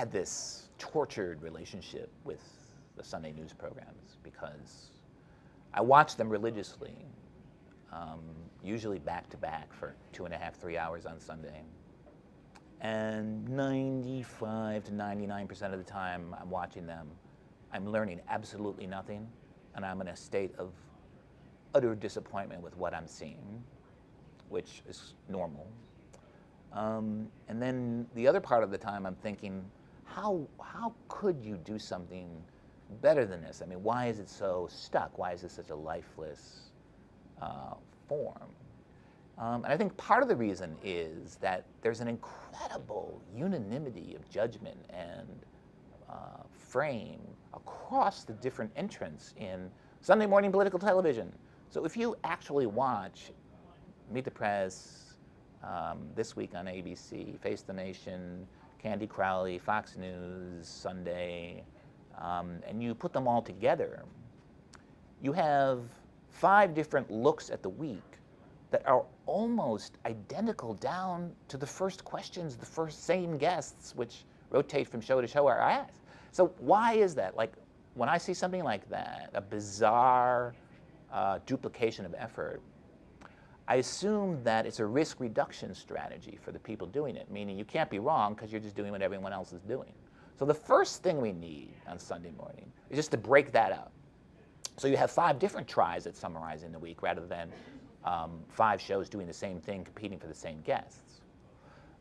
had this tortured relationship with the Sunday news programs because I watched them religiously, usually back to back for 2.5, 3 hours on Sunday. And 95 to 99% of the time I'm watching them, I'm learning absolutely nothing, and I'm in a state of utter disappointment with what I'm seeing, which is normal. And then the other part of the time I'm thinking, how could you do something better than this? I mean, why is it so stuck? Why is it such a lifeless form? And I think part of the reason is that there's an incredible unanimity of judgment and frame across the different entrants in Sunday morning political television. So if you actually watch Meet the Press, This Week on ABC, Face the Nation, Candy Crowley, Fox News, Sunday, and you put them all together, you have 5 different looks at the week that are almost identical down to the first questions the first same guests, which rotate from show to show, are asked. So why is that? Like, when I see something like that, a bizarre duplication of effort, I assume that it's a risk reduction strategy for the people doing it, meaning you can't be wrong because you're just doing what everyone else is doing. So the first thing we need on Sunday morning is just to break that up. So you have 5 different tries at summarizing the week rather than 5 shows doing the same thing, competing for the same guests.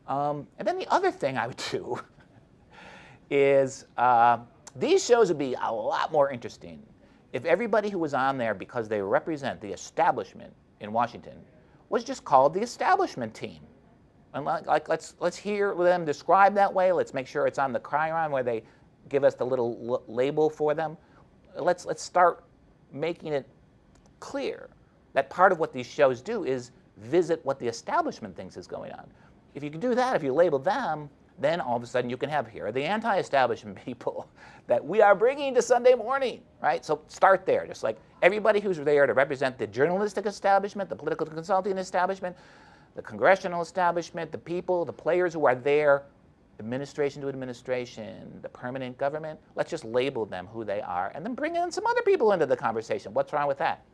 And then the other thing I would do is these shows would be a lot more interesting if everybody who was on there because they represent the establishment in Washington was just called the establishment team. And let's hear them described that way. Let's make sure it's on the chyron where they give us the little label for them. Let's start making it clear that part of what these shows do is visit what the establishment thinks is going on. If you can do that, if you label them, then all of a sudden you can have here the anti-establishment people that we are bringing to Sunday morning, right? So start there, just like everybody who's there to represent the journalistic establishment, the political consulting establishment, the congressional establishment, the people, the players who are there, administration to administration, the permanent government. Let's just label them who they are and then bring in some other people into the conversation. What's wrong with that?